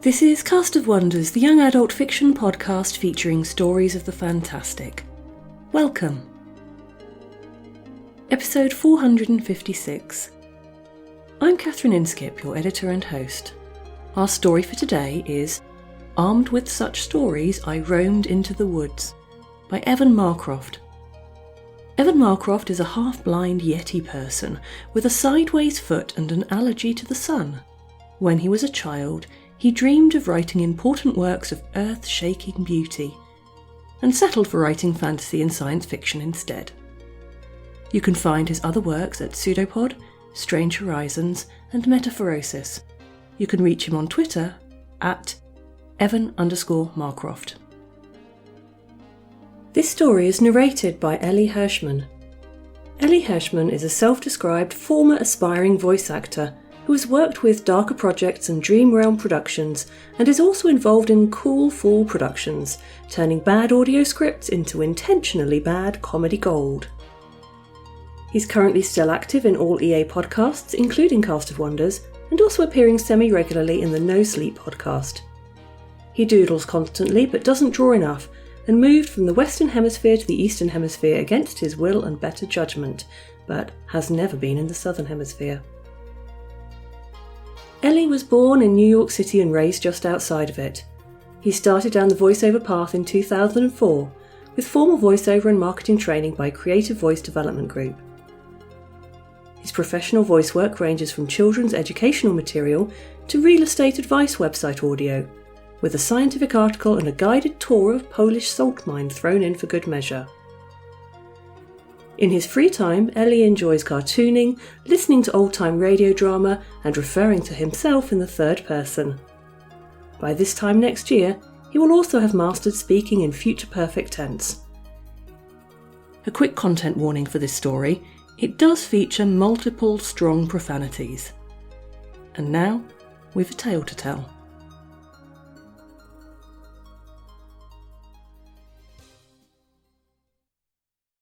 This is Cast of Wonders, the young adult fiction podcast featuring stories of the fantastic. Welcome. Episode 456. I'm Catherine Inskip, your editor and host. Our story for today is Armed with Such Stories, I Roamed into the Woods by Evan Marcroft. Evan Marcroft is a half-blind Yeti person with a sideways foot and an allergy to the sun. When he was a child, he dreamed of writing important works of earth-shaking beauty, and settled for writing fantasy and science fiction instead. You can find his other works at Pseudopod, Strange Horizons, and Metaphorosis. You can reach him on Twitter at Evan_Marcroft. This story is narrated by Ellie Hirschman. Ellie Hirschman is a self-described former aspiring voice actor who has worked with Darker Projects and Dream Realm Productions and is also involved in Cool Fool Productions, turning bad audio scripts into intentionally bad comedy gold. He's currently still active in all EA podcasts, including Cast of Wonders, and also appearing semi-regularly in the No Sleep podcast. He doodles constantly but doesn't draw enough, and moved from the Western Hemisphere to the Eastern Hemisphere against his will and better judgment, but has never been in the Southern Hemisphere. Ellie was born in New York City and raised just outside of it. He started down the voiceover path in 2004, with formal voiceover and marketing training by Creative Voice Development Group. His professional voice work ranges from children's educational material to real estate advice website audio, with a scientific article and a guided tour of Polish salt mine thrown in for good measure. In his free time, Ellie enjoys cartooning, listening to old-time radio drama, and referring to himself in the third person. By this time next year, he will also have mastered speaking in future perfect tense. A quick content warning for this story: it does feature multiple strong profanities. And now, we've a tale to tell.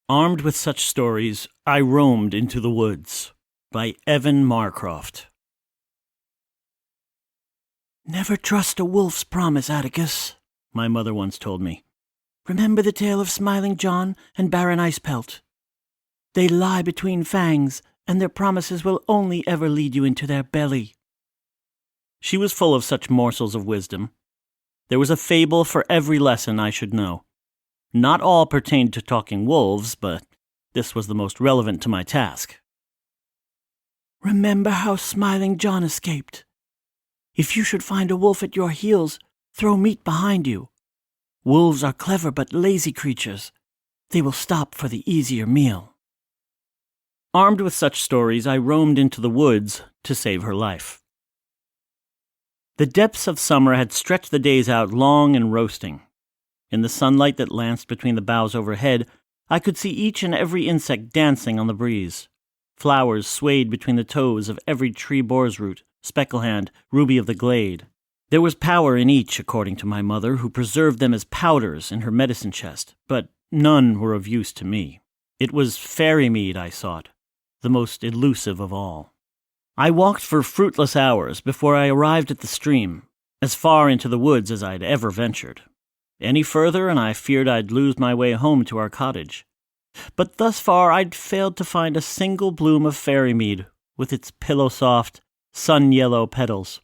Armed with Such Stories, I Roamed into the Woods by Evan Marcroft. Never trust a wolf's promise, Atticus, my mother once told me. Remember the tale of Smiling John and Baron Icepelt. They lie between fangs, and their promises will only ever lead you into their belly. She was full of such morsels of wisdom. There was a fable for every lesson I should know. Not all pertained to talking wolves, but this was the most relevant to my task. Remember how Smiling John escaped. If you should find a wolf at your heels, throw meat behind you. Wolves are clever but lazy creatures. They will stop for the easier meal. Armed with such stories, I roamed into the woods to save her life. The depths of summer had stretched the days out long and roasting. In the sunlight that lanced between the boughs overhead, I could see each and every insect dancing on the breeze. Flowers swayed between the toes of every tree boar's root, specklehand, ruby of the glade. There was power in each, according to my mother, who preserved them as powders in her medicine chest, but none were of use to me. It was fairy mead I sought, the most elusive of all. I walked for fruitless hours before I arrived at the stream, as far into the woods as I'd ever ventured. Any further, and I feared I'd lose my way home to our cottage. But thus far I'd failed to find a single bloom of fairy mead with its pillow-soft, sun-yellow petals.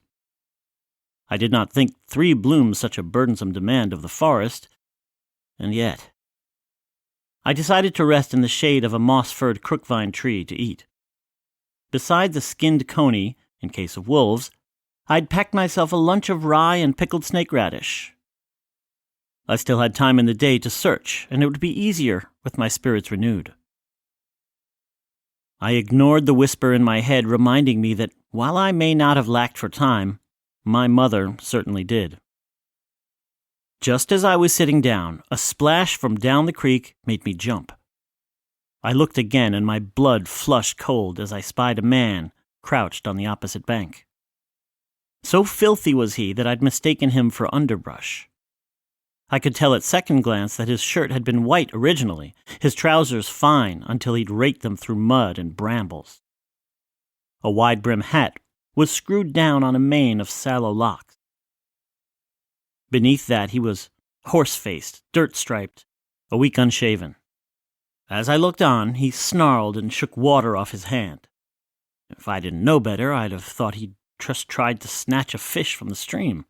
I did not think 3 blooms such a burdensome demand of the forest, and yet I decided to rest in the shade of a moss-furred crookvine tree to eat. Besides a skinned coney, in case of wolves, I'd packed myself a lunch of rye and pickled snake radish. I still had time in the day to search, and it would be easier with my spirits renewed. I ignored the whisper in my head reminding me that while I may not have lacked for time, my mother certainly did. Just as I was sitting down, a splash from down the creek made me jump. I looked again, and my blood flushed cold as I spied a man crouched on the opposite bank. So filthy was he that I'd mistaken him for underbrush. I could tell at second glance that his shirt had been white originally, his trousers fine until he'd raked them through mud and brambles. A wide-brim hat was screwed down on a mane of sallow locks. Beneath that he was horse-faced, dirt-striped, a week unshaven. As I looked on, he snarled and shook water off his hand. If I didn't know better, I'd have thought he'd just tried to snatch a fish from the stream.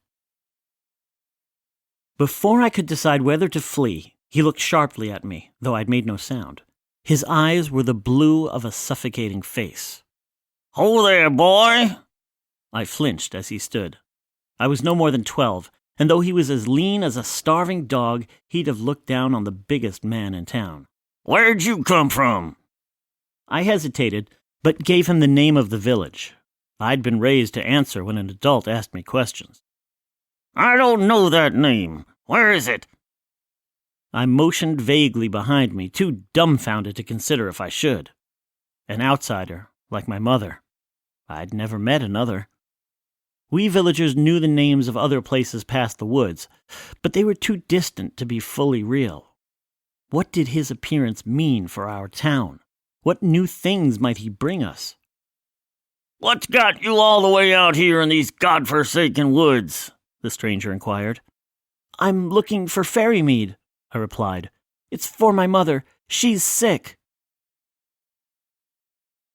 Before I could decide whether to flee, he looked sharply at me, though I'd made no sound. His eyes were the blue of a suffocating face. "Ho there, boy!" I flinched as he stood. I was no more than 12, and though he was as lean as a starving dog, he'd have looked down on the biggest man in town. "Where'd you come from?" I hesitated, but gave him the name of the village. I'd been raised to answer when an adult asked me questions. "I don't know that name. Where is it?" I motioned vaguely behind me, too dumbfounded to consider if I should. An outsider, like my mother. I'd never met another. We villagers knew the names of other places past the woods, but they were too distant to be fully real. What did his appearance mean for our town? What new things might he bring us? "What's got you all the way out here in these godforsaken woods?" the stranger inquired. "I'm looking for Fairymead," I replied. "It's for my mother. She's sick."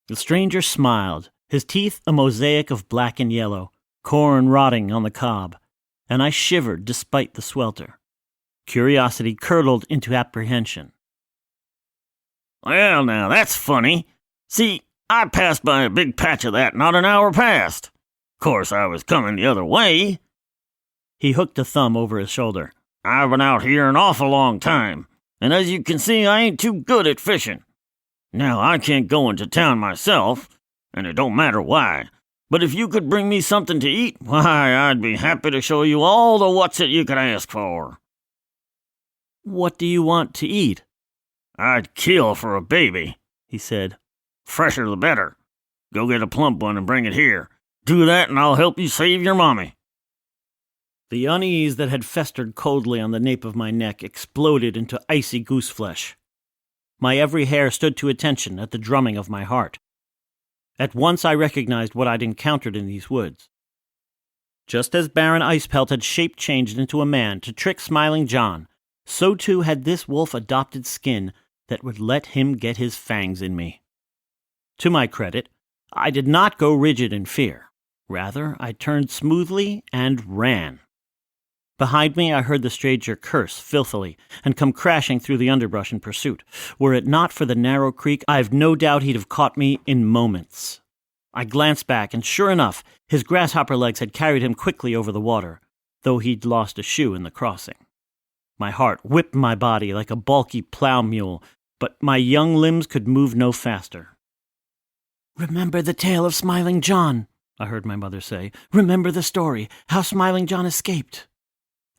The stranger smiled, his teeth a mosaic of black and yellow, corn rotting on the cob, and I shivered despite the swelter. Curiosity curdled into apprehension. "Well, now, that's funny. See, I passed by a big patch of that not an hour past. Course I was coming the other way." He hooked a thumb over his shoulder. "I've been out here an awful long time, and as you can see, I ain't too good at fishing. Now, I can't go into town myself, and it don't matter why, but if you could bring me something to eat, why, I'd be happy to show you all the what's-it you could ask for." "What do you want to eat?" "I'd kill for a baby," he said. "Fresher the better. Go get a plump one and bring it here. Do that and I'll help you save your mommy." The unease that had festered coldly on the nape of my neck exploded into icy goose flesh. My every hair stood to attention at the drumming of my heart. At once I recognized what I'd encountered in these woods. Just as Baron Icepelt had shape-changed into a man to trick Smiling John, so too had this wolf adopted skin that would let him get his fangs in me. To my credit, I did not go rigid in fear. Rather, I turned smoothly and ran. Behind me, I heard the stranger curse filthily and come crashing through the underbrush in pursuit. Were it not for the narrow creek, I've no doubt he'd have caught me in moments. I glanced back, and sure enough, his grasshopper legs had carried him quickly over the water, though he'd lost a shoe in the crossing. My heart whipped my body like a balky plow mule, but my young limbs could move no faster. "Remember the tale of Smiling John," I heard my mother say. "Remember the story, how Smiling John escaped."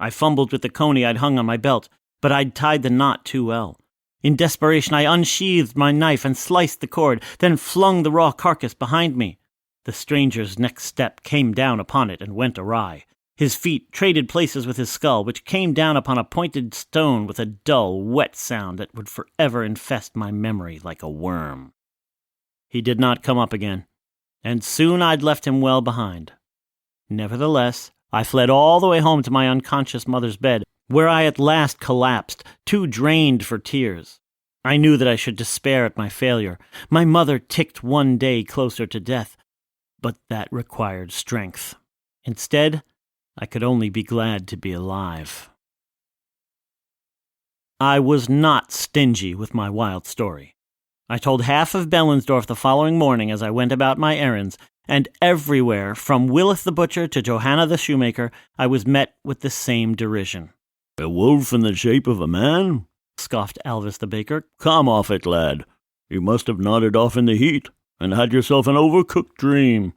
I fumbled with the coney I'd hung on my belt, but I'd tied the knot too well. In desperation, I unsheathed my knife and sliced the cord, then flung the raw carcass behind me. The stranger's next step came down upon it and went awry. His feet traded places with his skull, which came down upon a pointed stone with a dull, wet sound that would forever infest my memory like a worm. He did not come up again, and soon I'd left him well behind. Nevertheless, I fled all the way home to my unconscious mother's bed, where I at last collapsed, too drained for tears. I knew that I should despair at my failure. My mother ticked one day closer to death, but that required strength. Instead, I could only be glad to be alive. I was not stingy with my wild story. I told half of Bellensdorf the following morning as I went about my errands, and everywhere, from Willith the butcher to Johanna the shoemaker, I was met with the same derision. "A wolf in the shape of a man?" scoffed Alvis the baker. "Come off it, lad. You must have nodded off in the heat, and had yourself an overcooked dream."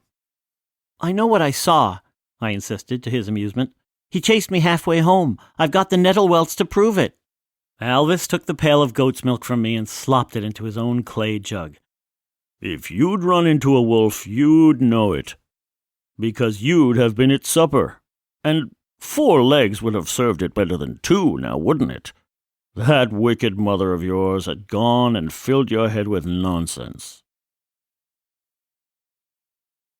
"I know what I saw," I insisted, to his amusement. "He chased me halfway home. I've got the nettle welts to prove it." Alvis took the pail of goat's milk from me and slopped it into his own clay jug. "If you'd run into a wolf, you'd know it, because you'd have been its supper, and 4 legs would have served it better than 2, now wouldn't it? That wicked mother of yours had gone and filled your head with nonsense.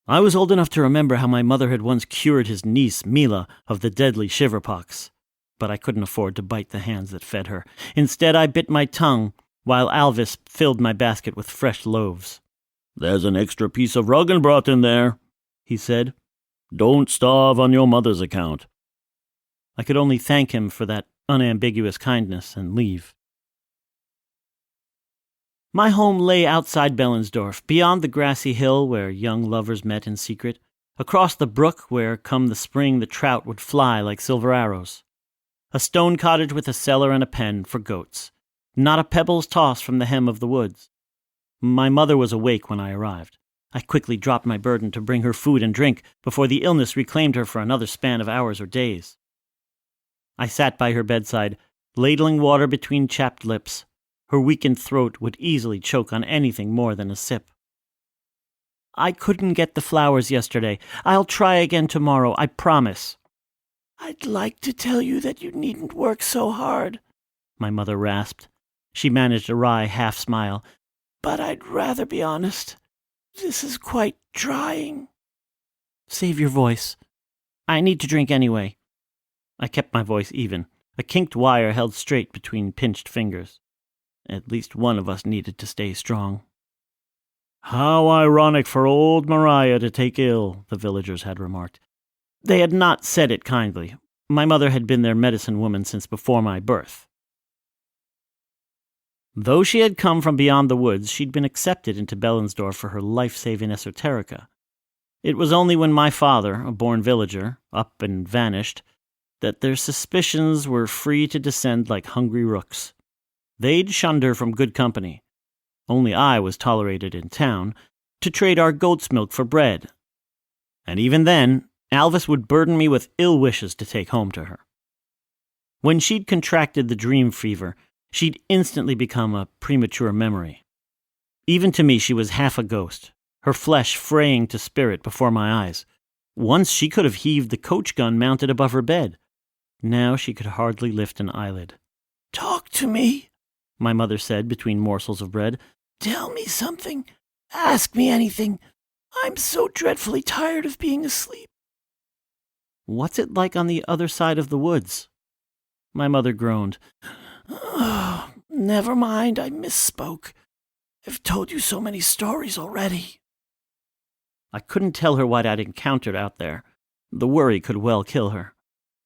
I was old enough to remember how my mother had once cured his niece, Mila, of the deadly shiverpox. But I couldn't afford to bite the hands that fed her. Instead, I bit my tongue while Alvis filled my basket with fresh loaves. "There's an extra piece of roggenbrot in there," he said. "Don't starve on your mother's account." I could only thank him for that unambiguous kindness and leave. My home lay outside Bellensdorf, beyond the grassy hill where young lovers met in secret, across the brook where, come the spring, the trout would fly like silver arrows. A stone cottage with a cellar and a pen for goats. Not a pebble's toss from the hem of the woods. My mother was awake when I arrived. I quickly dropped my burden to bring her food and drink before the illness reclaimed her for another span of hours or days. I sat by her bedside, ladling water between chapped lips. Her weakened throat would easily choke on anything more than a sip. "I couldn't get the flowers yesterday. I'll try again tomorrow, I promise." "I'd like to tell you that you needn't work so hard," my mother rasped. She managed a wry half-smile. "But I'd rather be honest. This is quite trying." "Save your voice. I need to drink anyway." I kept my voice even, a kinked wire held straight between pinched fingers. At least one of us needed to stay strong. "How ironic for old Mariah to take ill," the villagers had remarked. They had not said it kindly. My mother had been their medicine woman since before my birth. Though she had come from beyond the woods, she'd been accepted into Bellensdorf for her life-saving esoterica. It was only when my father, a born villager, up and vanished, that their suspicions were free to descend like hungry rooks. They'd shunned her from good company. Only I was tolerated in town, to trade our goat's milk for bread. And even then, Alvis would burden me with ill wishes to take home to her. When she'd contracted the dream fever, she'd instantly become a premature memory. Even to me, she was half a ghost, her flesh fraying to spirit before my eyes. Once she could have heaved the coach gun mounted above her bed. Now she could hardly lift an eyelid. "Talk to me," my mother said between morsels of bread. "Tell me something. Ask me anything. I'm so dreadfully tired of being asleep." "What's it like on the other side of the woods?" My mother groaned. "Oh, never mind, I misspoke. I've told you so many stories already." I couldn't tell her what I'd encountered out there. The worry could well kill her.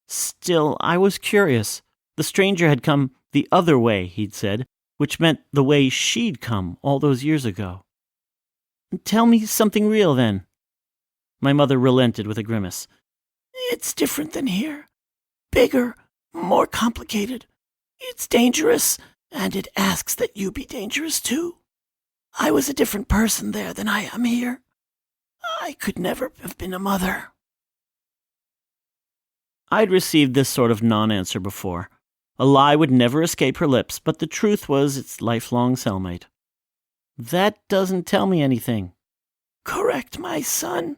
Still, I was curious. The stranger had come the other way, he'd said, which meant the way she'd come all those years ago. "Tell me something real, then." My mother relented with a grimace. "It's different than here. Bigger, more complicated. It's dangerous, and it asks that you be dangerous too. I was a different person there than I am here. I could never have been a mother." I'd received this sort of non-answer before. A lie would never escape her lips, but the truth was its lifelong cellmate. "That doesn't tell me anything." "Correct, my son."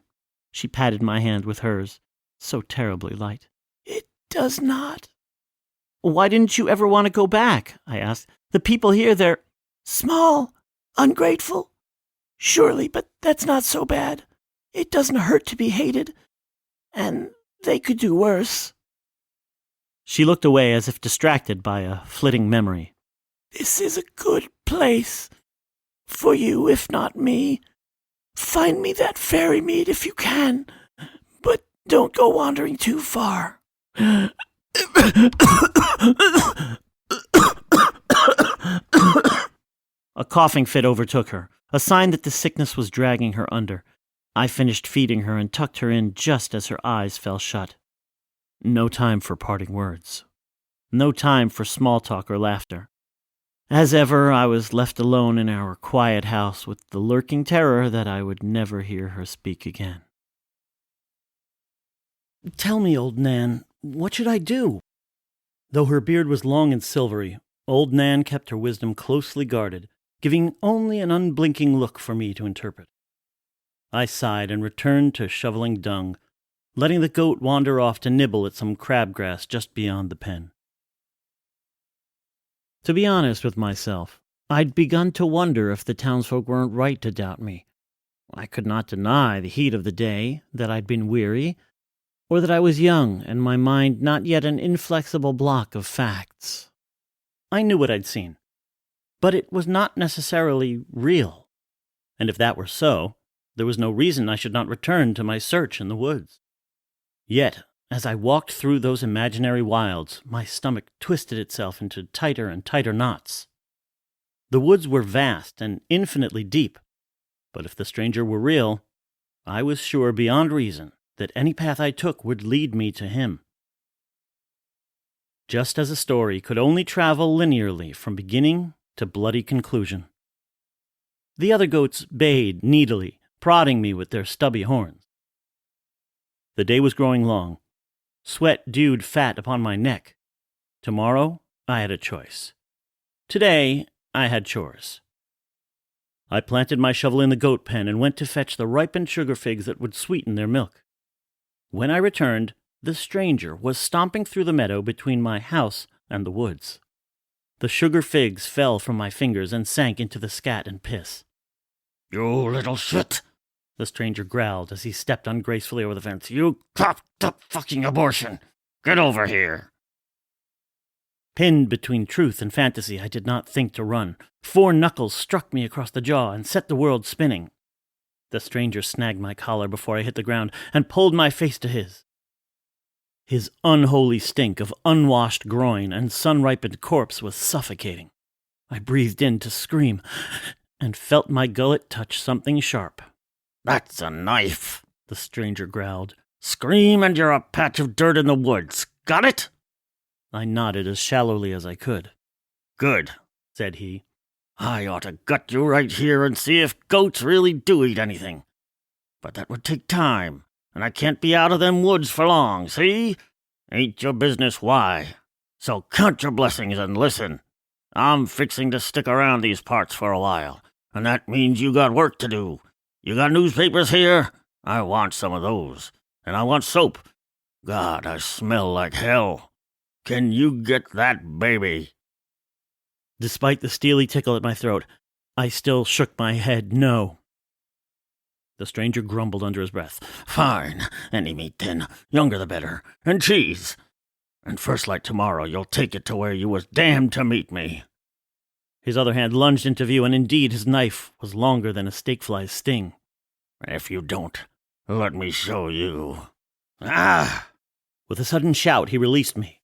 She patted my hand with hers, so terribly light. "It does not." "Why didn't you ever want to go back?" I asked. "The people here, they're small, ungrateful. Surely, but that's not so bad. It doesn't hurt to be hated, and they could do worse." She looked away as if distracted by a flitting memory. "This is a good place. For you, if not me. Find me that fairy mead if you can, but don't go wandering too far." A coughing fit overtook her, a sign that the sickness was dragging her under. I finished feeding her and tucked her in just as her eyes fell shut. No time for parting words. No time for small talk or laughter. As ever, I was left alone in our quiet house with the lurking terror that I would never hear her speak again. "Tell me, old Nan, what should I do?" Though her beard was long and silvery, old Nan kept her wisdom closely guarded, giving only an unblinking look for me to interpret. I sighed and returned to shoveling dung, letting the goat wander off to nibble at some crabgrass just beyond the pen. To be honest with myself, I'd begun to wonder if the townsfolk weren't right to doubt me. I could not deny the heat of the day, that I'd been weary, or that I was young and my mind not yet an inflexible block of facts. I knew what I'd seen, but it was not necessarily real, and if that were so, there was no reason I should not return to my search in the woods. Yet, as I walked through those imaginary wilds, my stomach twisted itself into tighter and tighter knots. The woods were vast and infinitely deep, but if the stranger were real, I was sure beyond reason that any path I took would lead me to him. Just as a story could only travel linearly from beginning to bloody conclusion. The other goats bayed needily, prodding me with their stubby horns. The day was growing long. Sweat dewed fat upon my neck. Tomorrow, I had a choice. Today, I had chores. I planted my shovel in the goat pen and went to fetch the ripened sugar figs that would sweeten their milk. When I returned, the stranger was stomping through the meadow between my house and the woods. The sugar figs fell from my fingers and sank into the scat and piss. "You little shit!" the stranger growled as he stepped ungracefully over the fence. "You chopped-up fucking abortion! Get over here!" Pinned between truth and fantasy, I did not think to run. 4 knuckles struck me across the jaw and set the world spinning. The stranger snagged my collar before I hit the ground and pulled my face to his. His unholy stink of unwashed groin and sun-ripened corpse was suffocating. I breathed in to scream and felt my gullet touch something sharp. "That's a knife," the stranger growled. "Scream and you're a patch of dirt in the woods. Got it?" I nodded as shallowly as I could. "Good," said he. "I ought to gut you right here and see if goats really do eat anything. But that would take time, and I can't be out of them woods for long, see? Ain't your business why. So count your blessings and listen. I'm fixing to stick around these parts for a while, and that means you got work to do. You got newspapers here? I want some of those. And I want soap. God, I smell like hell. Can you get that baby?" Despite the steely tickle at my throat, I still shook my head no. The stranger grumbled under his breath. "Fine. Any meat, then. Younger the better. And cheese. And first light tomorrow, you'll take it to where you was damned to meet me." His other hand lunged into view, and indeed his knife was longer than a stakefly's sting. "If you don't, let me show you. Ah!" With a sudden shout, he released me.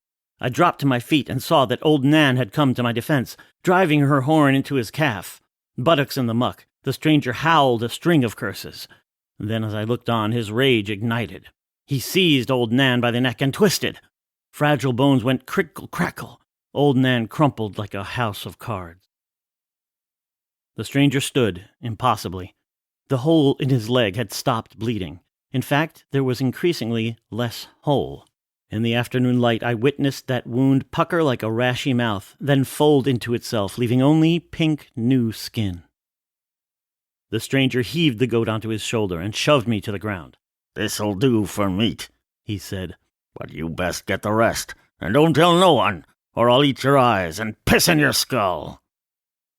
I dropped to my feet and saw that old Nan had come to my defense, driving her horn into his calf. Buttocks in the muck, the stranger howled a string of curses. Then as I looked on, his rage ignited. He seized old Nan by the neck and twisted. Fragile bones went crickle-crackle. Old Nan crumpled like a house of cards. The stranger stood, impossibly. The hole in his leg had stopped bleeding. In fact, there was increasingly less hole. In the afternoon light, I witnessed that wound pucker like a rashy mouth, then fold into itself, leaving only pink, new skin. The stranger heaved the goat onto his shoulder and shoved me to the ground. "This'll do for meat," he said. "But you best get the rest, and don't tell no one, or I'll eat your eyes and piss in your skull."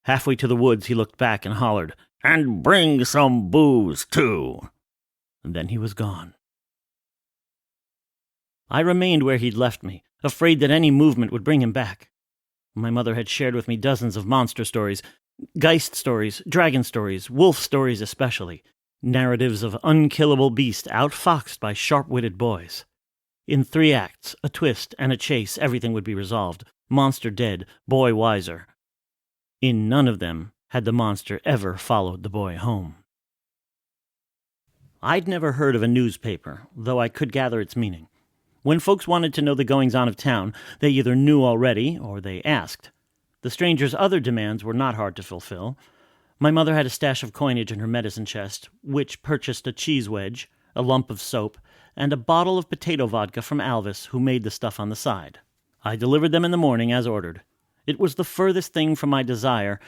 Halfway to the woods, he looked back and hollered, "And bring some booze, too." And then he was gone. I remained where he'd left me, afraid that any movement would bring him back. My mother had shared with me dozens of monster stories, geist stories, dragon stories, wolf stories especially, narratives of unkillable beasts outfoxed by sharp-witted boys. In 3 acts, a twist, and a chase, everything would be resolved. Monster dead, boy wiser. In none of them had the monster ever followed the boy home. I'd never heard of a newspaper, though I could gather its meaning. When folks wanted to know the goings-on of town, they either knew already or they asked. The stranger's other demands were not hard to fulfill. My mother had a stash of coinage in her medicine chest, which purchased a cheese wedge, a lump of soap, and a bottle of potato vodka from Alvis, who made the stuff on the side. I delivered them in the morning as ordered. It was the furthest thing from my desire,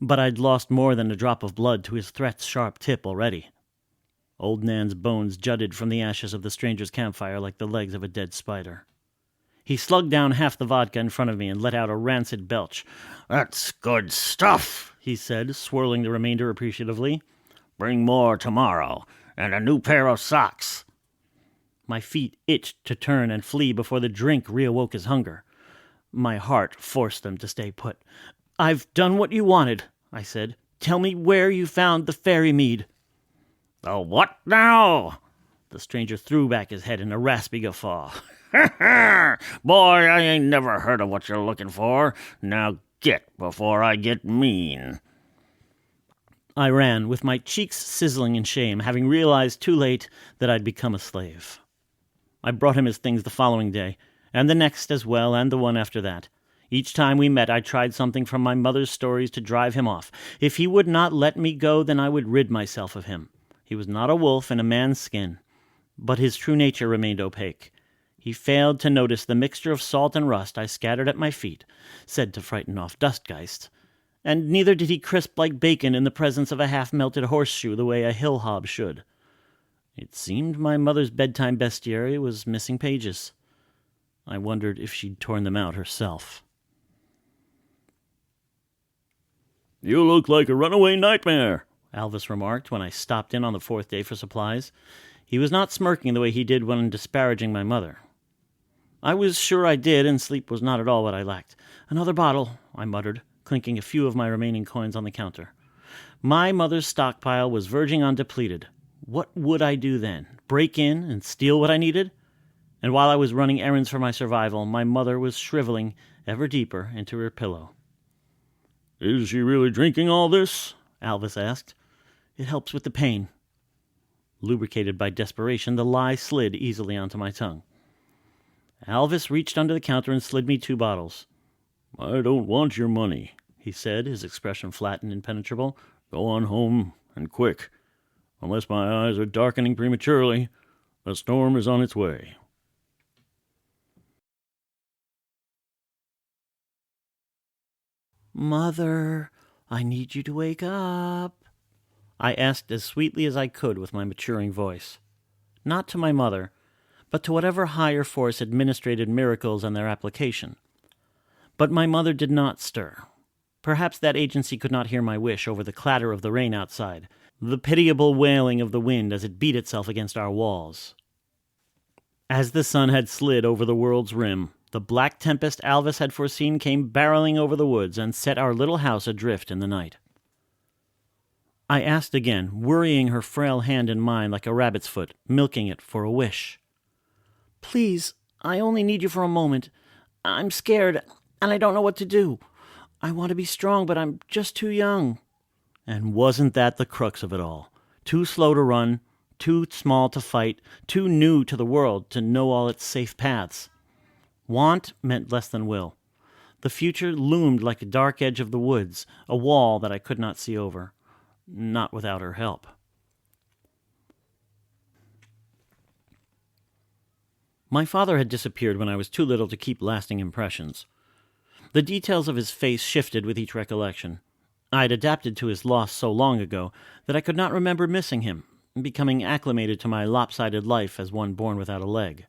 but I'd lost more than a drop of blood to his threat's sharp tip already. Old Nan's bones jutted from the ashes of the stranger's campfire like the legs of a dead spider. He slugged down half the vodka in front of me and let out a rancid belch. "That's good stuff," he said, swirling the remainder appreciatively. Bring more tomorrow, and a new pair of socks. My feet itched to turn and flee before the drink reawoke his hunger. My heart forced them to stay put. "I've done what you wanted," I said. "Tell me where you found the fairy mead." "The what now?" The stranger threw back his head in a raspy guffaw. "Boy, I ain't never heard of what you're looking for. Now get before I get mean." I ran, with my cheeks sizzling in shame, having realized too late that I'd become a slave. I brought him his things the following day, and the next as well, and the one after that. Each time we met, I tried something from my mother's stories to drive him off. If he would not let me go, then I would rid myself of him. He was not a wolf in a man's skin, but his true nature remained opaque. He failed to notice the mixture of salt and rust I scattered at my feet, said to frighten off dustgeist, and neither did he crisp like bacon in the presence of a half-melted horseshoe the way a hill hob should. It seemed my mother's bedtime bestiary was missing pages. I wondered if she'd torn them out herself. "You look like a runaway nightmare," Alvis remarked when I stopped in on the fourth day for supplies. He was not smirking the way he did when disparaging my mother. I was sure I did, and sleep was not at all what I lacked. "Another bottle," I muttered, clinking a few of my remaining coins on the counter. My mother's stockpile was verging on depleted. What would I do then? Break in and steal what I needed? And while I was running errands for my survival, my mother was shriveling ever deeper into her pillow. "Is she really drinking all this?" Alvis asked. "It helps with the pain." Lubricated by desperation, the lie slid easily onto my tongue. Alvis reached under the counter and slid me 2 bottles. "I don't want your money," he said, his expression flat and impenetrable. "Go on home, and quick. Unless my eyes are darkening prematurely, the storm is on its way." "Mother, I need you to wake up," I asked as sweetly as I could with my maturing voice. Not to my mother, but to whatever higher force administrated miracles and their application. But my mother did not stir. Perhaps that agency could not hear my wish over the clatter of the rain outside, the pitiable wailing of the wind as it beat itself against our walls. As the sun had slid over the world's rim, the black tempest Alvis had foreseen came barreling over the woods and set our little house adrift in the night. I asked again, worrying her frail hand in mine like a rabbit's foot, milking it for a wish. "Please, I only need you for a moment. I'm scared, and I don't know what to do. I want to be strong, but I'm just too young." And wasn't that the crux of it all? Too slow to run, too small to fight, too new to the world to know all its safe paths. Want meant less than will. The future loomed like a dark edge of the woods, a wall that I could not see over. Not without her help. My father had disappeared when I was too little to keep lasting impressions. The details of his face shifted with each recollection. I had adapted to his loss so long ago that I could not remember missing him, becoming acclimated to my lopsided life as one born without a leg.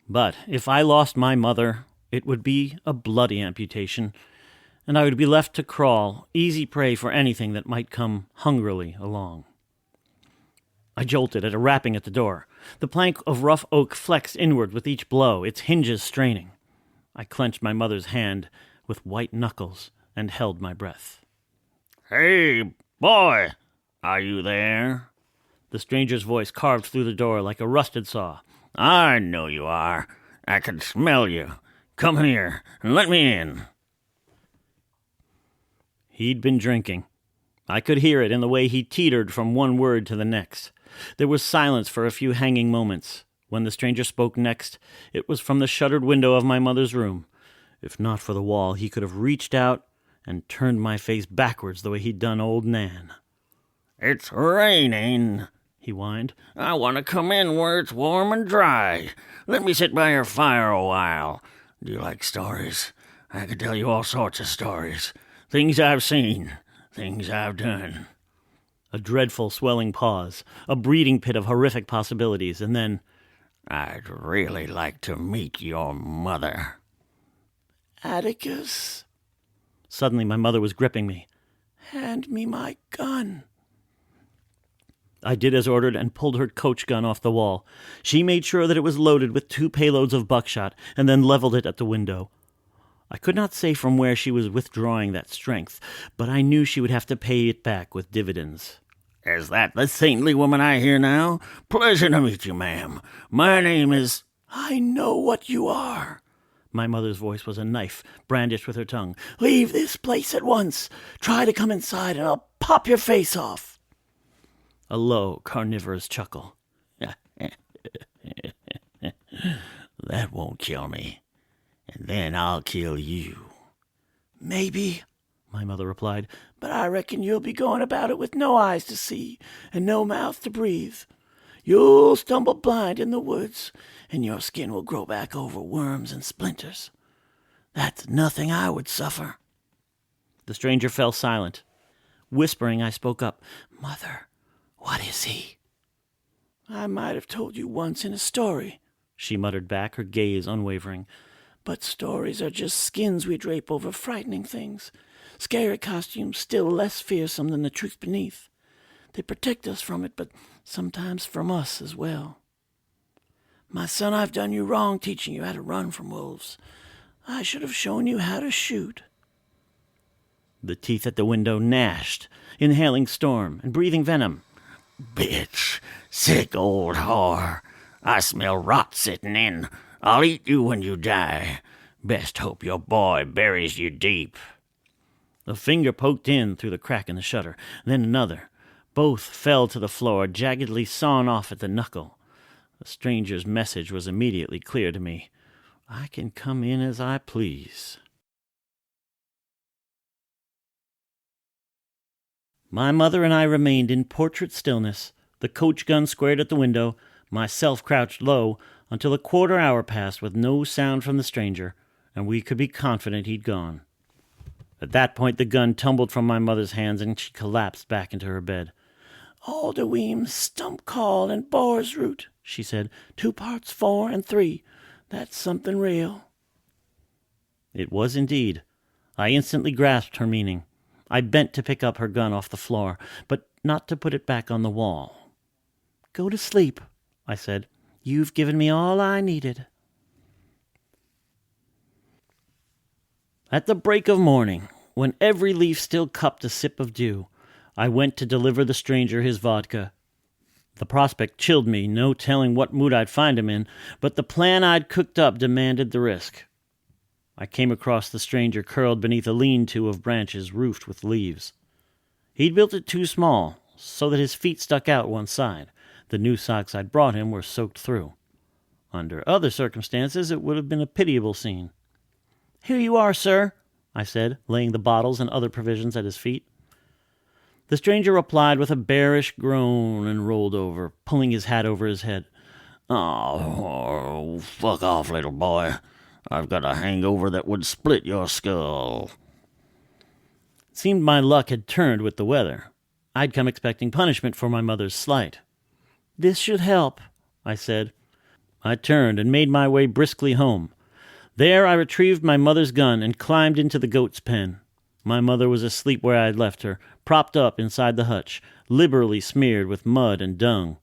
But if I lost my mother, it would be a bloody amputation, and I would be left to crawl, easy prey for anything that might come hungrily along. I jolted at a rapping at the door. The plank of rough oak flexed inward with each blow, its hinges straining. I clenched my mother's hand with white knuckles and held my breath. "Hey, boy, are you there?" The stranger's voice carved through the door like a rusted saw. "I know you are. I can smell you. Come here and let me in." He'd been drinking. I could hear it in the way he teetered from one word to the next. There was silence for a few hanging moments. When the stranger spoke next, it was from the shuttered window of my mother's room. If not for the wall, he could have reached out and turned my face backwards the way he'd done old Nan. "It's raining," he whined. "I want to come in where it's warm and dry. Let me sit by your fire a while. Do you like stories? I could tell you all sorts of stories. Things I've seen, things I've done." A dreadful swelling pause, a breeding pit of horrific possibilities, and then, "I'd really like to meet your mother." "Atticus." Suddenly my mother was gripping me. "Hand me my gun." I did as ordered and pulled her coach gun off the wall. She made sure that it was loaded with 2 payloads of buckshot and then leveled it at the window. I could not say from where she was withdrawing that strength, but I knew she would have to pay it back with dividends. Is that the saintly woman I hear now? Pleasure to meet you, ma'am. My name is... I know what you are. My mother's voice was a knife brandished with her tongue. Leave this place at once. Try to come inside and I'll pop your face off. A low, carnivorous chuckle. That won't kill me. And then I'll kill you. Maybe, my mother replied, but I reckon you'll be going about it with no eyes to see and no mouth to breathe. You'll stumble blind in the woods, and your skin will grow back over worms and splinters. That's nothing I would suffer. The stranger fell silent. Whispering, I spoke up. Mother, what is he? I might have told you once in a story, she muttered back, her gaze unwavering. But stories are just skins we drape over frightening things. Scary costumes still less fearsome than the truth beneath. They protect us from it, but sometimes from us as well. My son, I've done you wrong teaching you how to run from wolves. I should have shown you how to shoot. The teeth at the window gnashed, inhaling storm and breathing venom. Bitch, sick old whore. I smell rot sitting in. I'll eat you when you die. Best hope your boy buries you deep. A finger poked in through the crack in the shutter, then another. Both fell to the floor, jaggedly sawn off at the knuckle. The stranger's message was immediately clear to me. I can come in as I please. My mother and I remained in portrait stillness, the coach gun squared at the window, myself crouched low, until a quarter hour passed with no sound from the stranger, and we could be confident he'd gone. At that point the gun tumbled from my mother's hands, and she collapsed back into her bed. Alderweem, stump call, and boar's root, she said. 2 parts 4 and 3. That's something real. It was indeed. I instantly grasped her meaning. I bent to pick up her gun off the floor, but not to put it back on the wall. Go to sleep, I said. You've given me all I needed. At the break of morning, when every leaf still cupped a sip of dew, I went to deliver the stranger his vodka. The prospect chilled me, no telling what mood I'd find him in, but the plan I'd cooked up demanded the risk. I came across the stranger curled beneath a lean-to of branches roofed with leaves. He'd built it too small, so that his feet stuck out one side. The new socks I'd brought him were soaked through. Under other circumstances, it would have been a pitiable scene. "Here you are, sir," I said, laying the bottles and other provisions at his feet. The stranger replied with a bearish groan and rolled over, pulling his hat over his head. Oh, fuck off, little boy. I've got a hangover that would split your skull. It seemed my luck had turned with the weather. I'd come expecting punishment for my mother's slight. "This should help," I said. I turned and made my way briskly home. There I retrieved my mother's gun and climbed into the goat's pen. My mother was asleep where I had left her, propped up inside the hutch, liberally smeared with mud and dung.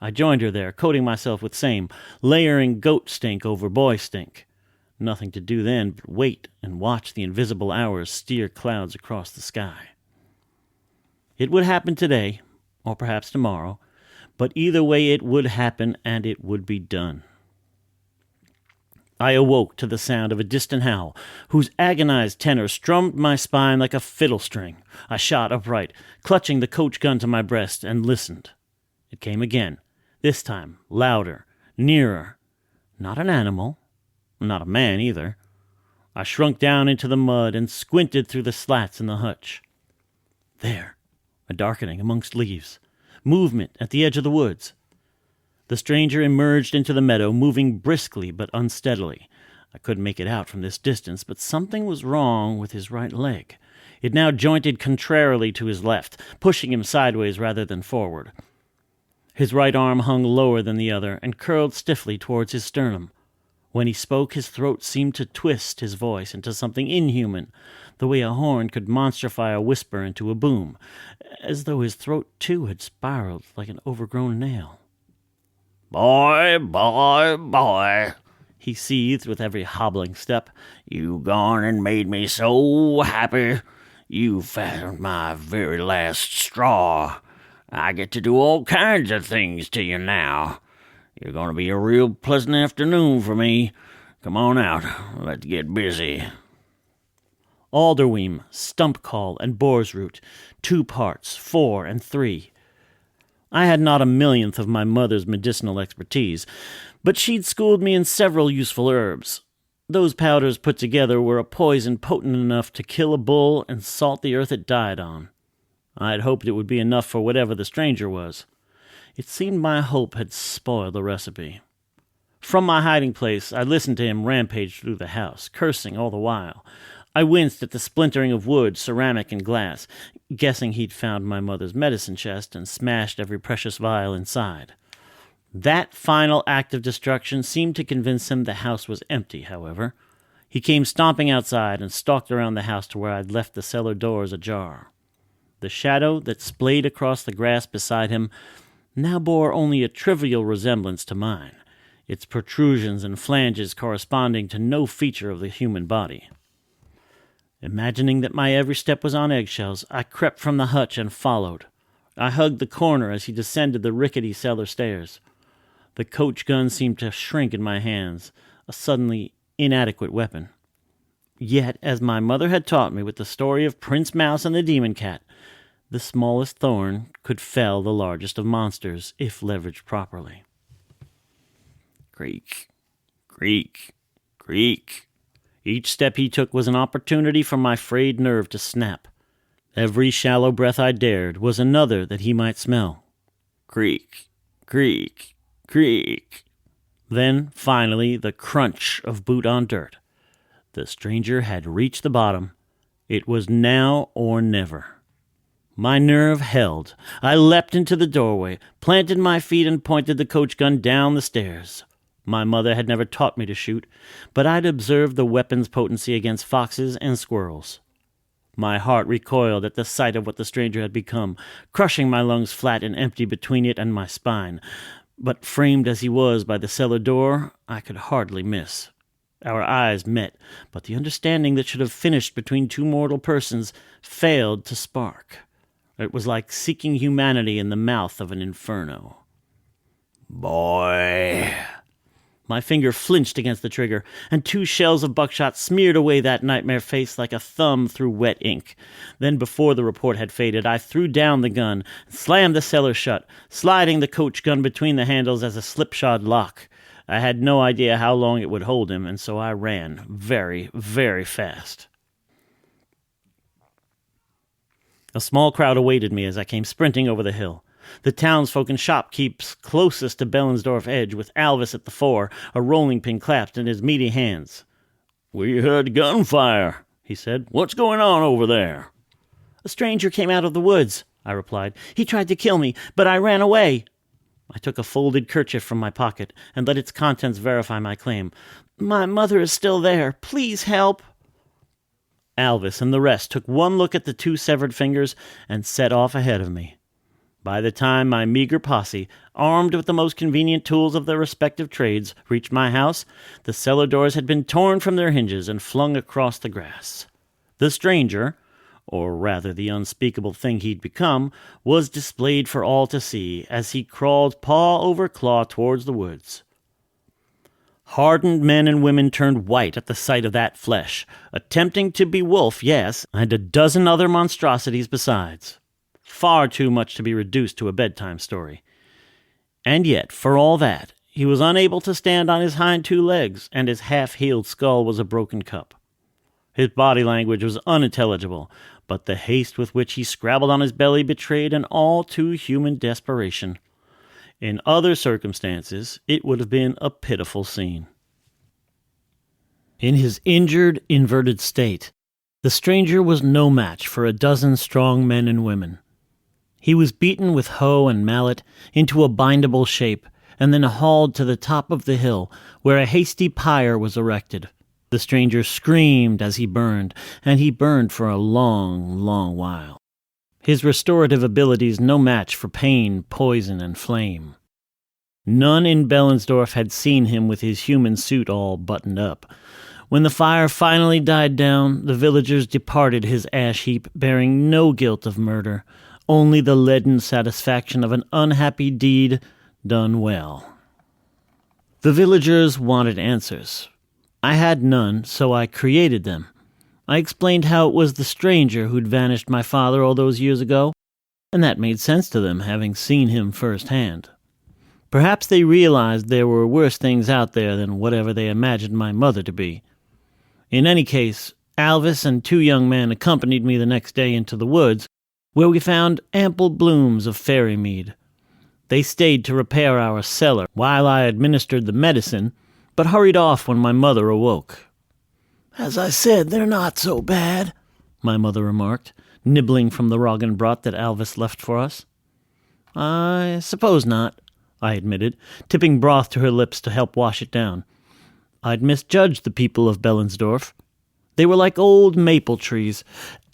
I joined her there, coating myself with same, layering goat stink over boy stink. Nothing to do then but wait and watch the invisible hours steer clouds across the sky. It would happen today, or perhaps tomorrow, but either way it would happen and it would be done. I awoke to the sound of a distant howl, whose agonized tenor strummed my spine like a fiddle string. I shot upright, clutching the coach gun to my breast, and listened. It came again, this time louder, nearer. Not an animal, not a man either. I shrunk down into the mud and squinted through the slats in the hutch. There, a darkening amongst leaves, movement at the edge of the woods. The stranger emerged into the meadow, moving briskly but unsteadily. I couldn't make it out from this distance, but something was wrong with his right leg. It now jointed contrarily to his left, pushing him sideways rather than forward. His right arm hung lower than the other and curled stiffly towards his sternum. When he spoke, his throat seemed to twist his voice into something inhuman, the way a horn could monstrify a whisper into a boom, as though his throat too had spiraled like an overgrown nail. "Boy, boy, boy," he seethed with every hobbling step. "You gone and made me so happy. You found my very last straw. I get to do all kinds of things to you now. You're going to be a real pleasant afternoon for me. Come on out. Let's get busy." Alderweem, stump call, and boar's root, 2 parts, 4 and 3. I had not a millionth of my mother's medicinal expertise, but she'd schooled me in several useful herbs. Those powders put together were a poison potent enough to kill a bull and salt the earth it died on. I had hoped it would be enough for whatever the stranger was. It seemed my hope had spoiled the recipe. From my hiding place, I listened to him rampage through the house, cursing all the while. I winced at the splintering of wood, ceramic, and glass, guessing he'd found my mother's medicine chest and smashed every precious vial inside. That final act of destruction seemed to convince him the house was empty, however. He came stomping outside and stalked around the house to where I'd left the cellar doors ajar. The shadow that splayed across the grass beside him now bore only a trivial resemblance to mine, its protrusions and flanges corresponding to no feature of the human body. Imagining that my every step was on eggshells, I crept from the hutch and followed. I hugged the corner as he descended the rickety cellar stairs. The coach gun seemed to shrink in my hands, a suddenly inadequate weapon. Yet, as my mother had taught me with the story of Prince Mouse and the Demon Cat, the smallest thorn could fell the largest of monsters if leveraged properly. Creak, creak, creak. Each step he took was an opportunity for my frayed nerve to snap. Every shallow breath I dared was another that he might smell. Creak, creak, creak. Then, finally, the crunch of boot on dirt. The stranger had reached the bottom. It was now or never. My nerve held. I leapt into the doorway, planted my feet, and pointed the coach gun down the stairs. My mother had never taught me to shoot, but I'd observed the weapon's potency against foxes and squirrels. My heart recoiled at the sight of what the stranger had become, crushing my lungs flat and empty between it and my spine. But framed as he was by the cellar door, I could hardly miss. Our eyes met, but the understanding that should have finished between two mortal persons failed to spark. It was like seeking humanity in the mouth of an inferno. "Boy." My finger flinched against the trigger, and 2 shells of buckshot smeared away that nightmare face like a thumb through wet ink. Then, before the report had faded, I threw down the gun and slammed the cellar shut, sliding the coach gun between the handles as a slipshod lock. I had no idea how long it would hold him, and so I ran very, very fast. A small crowd awaited me as I came sprinting over the hill. The townsfolk and shopkeepers closest to Bellensdorf Edge, with Alvis at the fore, a rolling pin clasped in his meaty hands. "We heard gunfire," he said. "What's going on over there?" "A stranger came out of the woods," I replied. "He tried to kill me, but I ran away." I took a folded kerchief from my pocket and let its contents verify my claim. "My mother is still there. Please help." Alvis and the rest took one look at the 2 severed fingers and set off ahead of me. By the time my meager posse, armed with the most convenient tools of their respective trades, reached my house, the cellar doors had been torn from their hinges and flung across the grass. The stranger, or rather the unspeakable thing he'd become, was displayed for all to see as he crawled paw over claw towards the woods. Hardened men and women turned white at the sight of that flesh, attempting to be wolf, yes, and a dozen other monstrosities besides. Far too much to be reduced to a bedtime story. And yet, for all that, he was unable to stand on his hind 2 legs, and his half-healed skull was a broken cup. His body language was unintelligible, but the haste with which he scrabbled on his belly betrayed an all too human desperation. In other circumstances, it would have been a pitiful scene. In his injured, inverted state, the stranger was no match for a dozen strong men and women. He was beaten with hoe and mallet into a bindable shape, and then hauled to the top of the hill, where a hasty pyre was erected. The stranger screamed as he burned, and he burned for a long, long while. His restorative abilities no match for pain, poison, and flame. None in Bellensdorf had seen him with his human suit all buttoned up. When the fire finally died down, the villagers departed his ash heap, bearing no guilt of murder, only the leaden satisfaction of an unhappy deed done well. The villagers wanted answers. I had none, so I created them. I explained how it was the stranger who'd vanished my father all those years ago, and that made sense to them, having seen him firsthand. Perhaps they realized there were worse things out there than whatever they imagined my mother to be. In any case, Alvis and 2 young men accompanied me the next day into the woods, where we found ample blooms of fairy mead. They stayed to repair our cellar while I administered the medicine, but hurried off when my mother awoke. "As I said, they're not so bad," my mother remarked, nibbling from the roggenbrot that Alvis left for us. "I suppose not," I admitted, tipping broth to her lips to help wash it down. I'd misjudged the people of Bellensdorf. They were like old maple trees,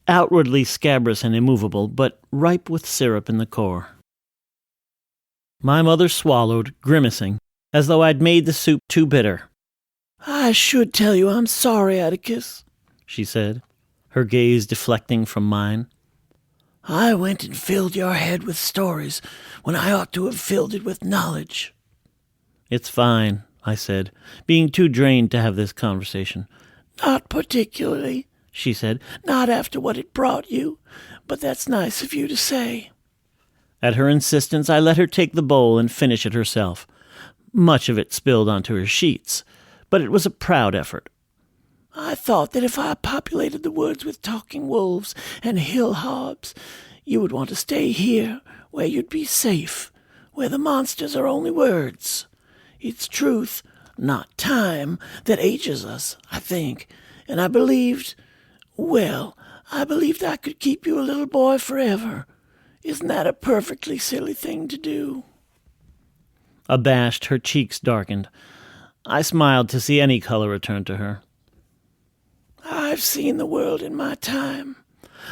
outwardly scabrous and immovable, but ripe with syrup in the core. My mother swallowed, grimacing, as though I'd made the soup too bitter. "I should tell you I'm sorry, Atticus," she said, her gaze deflecting from mine. "I went and filled your head with stories when I ought to have filled it with knowledge." "It's fine," I said, being too drained to have this conversation. "Not particularly," she said, "not after what it brought you, but that's nice of you to say." At her insistence, I let her take the bowl and finish it herself. Much of it spilled onto her sheets, but it was a proud effort. "I thought that if I populated the woods with talking wolves and hill hobs, you would want to stay here, where you'd be safe, where the monsters are only words. It's truth, not time, that ages us, I think, and I believed I could keep you a little boy forever. Isn't that a perfectly silly thing to do?" Abashed, her cheeks darkened. I smiled to see any color return to her. "I've seen the world in my time.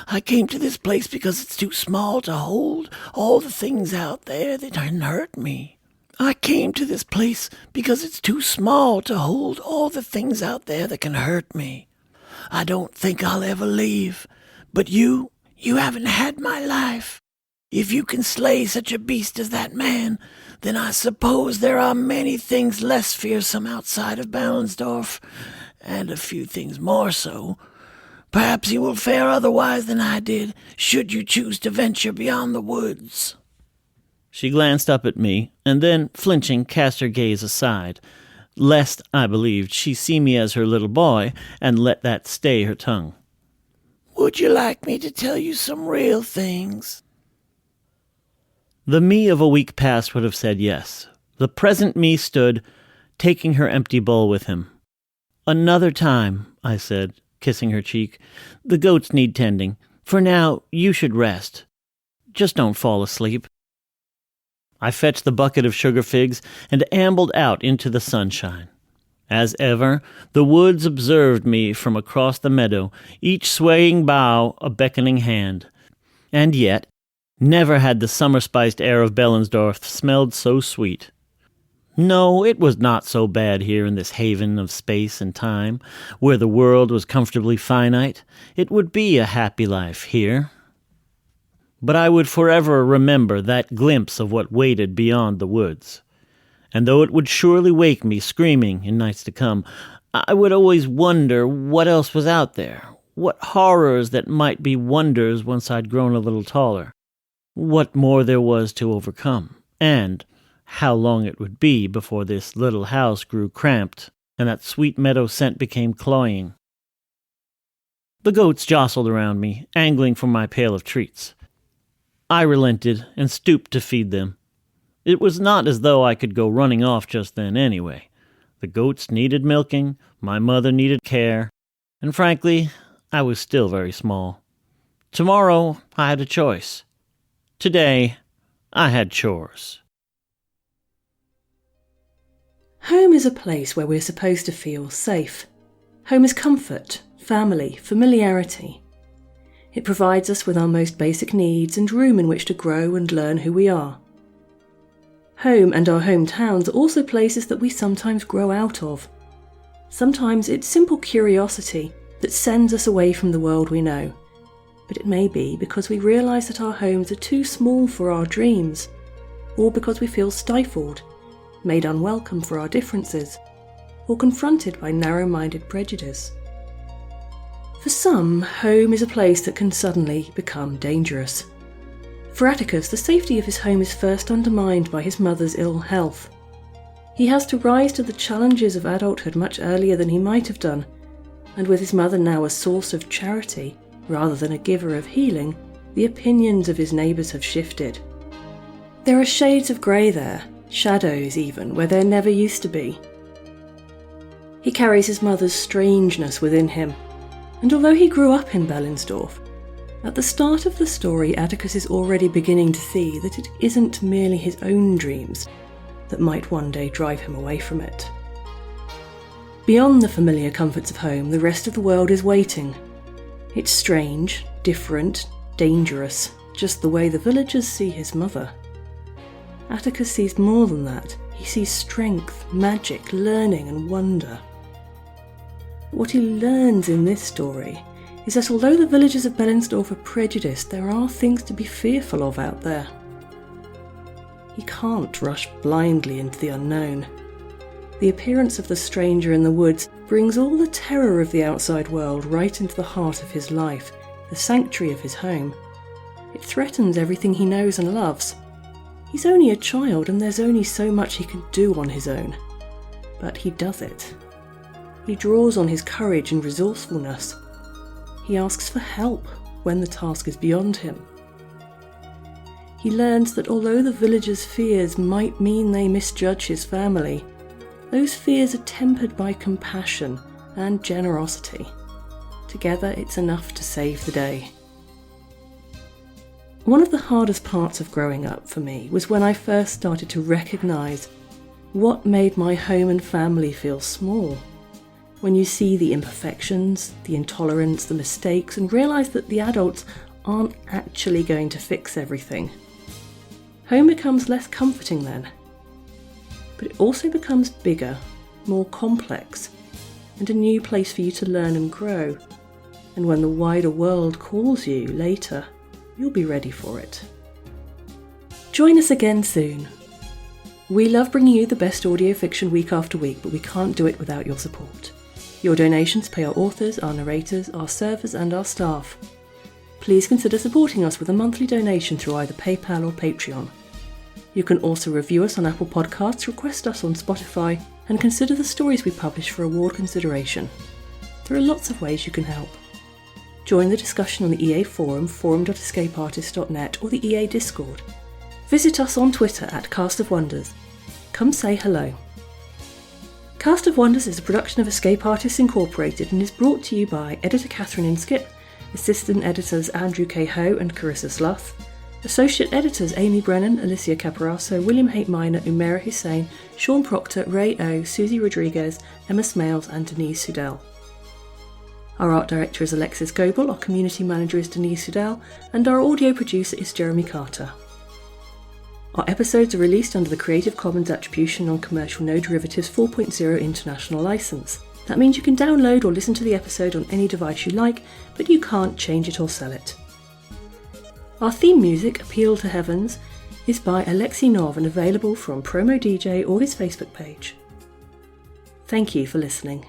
I came to this place because it's too small to hold all the things out there that can hurt me. I came to this place because it's too small to hold all the things out there that can hurt me. I don't think I'll ever leave. But you haven't had my life. If you can slay such a beast as that man, then I suppose there are many things less fearsome outside of Ballensdorf, and a few things more so. Perhaps you will fare otherwise than I did, should you choose to venture beyond the woods." She glanced up at me, and then, flinching, cast her gaze aside, lest, I believed, she see me as her little boy, and let that stay her tongue. "Would you like me to tell you some real things?" The me of a week past would have said yes. The present me stood, taking her empty bowl with him. "Another time," I said, kissing her cheek. "The goats need tending. For now, you should rest. Just don't fall asleep." I fetched the bucket of sugar figs and ambled out into the sunshine. As ever, the woods observed me from across the meadow, each swaying bough a beckoning hand. And yet, never had the summer-spiced air of Bellensdorf smelled so sweet. No, it was not so bad here in this haven of space and time, where the world was comfortably finite. It would be a happy life here. But I would forever remember that glimpse of what waited beyond the woods. And though it would surely wake me screaming in nights to come, I would always wonder what else was out there, what horrors that might be wonders once I'd grown a little taller, what more there was to overcome, and how long it would be before this little house grew cramped and that sweet meadow scent became cloying. The goats jostled around me, angling for my pail of treats. I relented and stooped to feed them. It was not as though I could go running off just then anyway. The goats needed milking, my mother needed care, and frankly, I was still very small. Tomorrow, I had a choice. Today, I had chores. Home is a place where we're supposed to feel safe. Home is comfort, family, familiarity. It provides us with our most basic needs and room in which to grow and learn who we are. Home and our hometowns are also places that we sometimes grow out of. Sometimes it's simple curiosity that sends us away from the world we know. But it may be because we realise that our homes are too small for our dreams, or because we feel stifled, made unwelcome for our differences, or confronted by narrow-minded prejudice. For some, home is a place that can suddenly become dangerous. For Atticus, the safety of his home is first undermined by his mother's ill health. He has to rise to the challenges of adulthood much earlier than he might have done, and with his mother now a source of charity rather than a giver of healing, the opinions of his neighbours have shifted. There are shades of grey there, shadows even, where there never used to be. He carries his mother's strangeness within him, and although he grew up in Bellinsdorf, at the start of the story Atticus is already beginning to see that it isn't merely his own dreams that might one day drive him away from it. Beyond the familiar comforts of home, the rest of the world is waiting. It's strange, different, dangerous, just the way the villagers see his mother. Atticus sees more than that. He sees strength, magic, learning and wonder. What he learns in this story is that although the villagers of Bellinsdorf are prejudiced, there are things to be fearful of out there. He can't rush blindly into the unknown. The appearance of the stranger in the woods brings all the terror of the outside world right into the heart of his life, the sanctuary of his home. It threatens everything he knows and loves. He's only a child and there's only so much he can do on his own. But he does it. He draws on his courage and resourcefulness. He asks for help when the task is beyond him. He learns that although the villagers' fears might mean they misjudge his family, those fears are tempered by compassion and generosity. Together it's enough to save the day. One of the hardest parts of growing up for me was when I first started to recognise what made my home and family feel small. When you see the imperfections, the intolerance, the mistakes, and realise that the adults aren't actually going to fix everything. Home becomes less comforting then. But it also becomes bigger, more complex, and a new place for you to learn and grow. And when the wider world calls you later, you'll be ready for it. Join us again soon. We love bringing you the best audio fiction week after week, but we can't do it without your support. Your donations pay our authors, our narrators, our servers and our staff. Please consider supporting us with a monthly donation through either PayPal or Patreon. You can also review us on Apple Podcasts, request us on Spotify, and consider the stories we publish for award consideration. There are lots of ways you can help. Join the discussion on the EA Forum, forum.escapeartist.net, or the EA Discord. Visit us on Twitter at Cast of Wonders. Come say hello. Cast of Wonders is a production of Escape Artists Incorporated and is brought to you by editor Catherine Inskip, assistant editors Andrew K. Ho and Carissa Sluth, associate editors Amy Brennan, Alicia Caparasso, William Haight Minor, Umaira Hussain, Sean Proctor, Ray O, Susie Rodriguez, Emma Smales and Denise Sudell. Our art director is Alexis Goebel, our community manager is Denise Sudell, and our audio producer is Jeremy Carter. Our episodes are released under the Creative Commons Attribution Non-Commercial No Derivatives 4.0 International License. That means you can download or listen to the episode on any device you like, but you can't change it or sell it. Our theme music, Appeal to Heavens, is by Alexei Nov and available from Promo DJ or his Facebook page. Thank you for listening.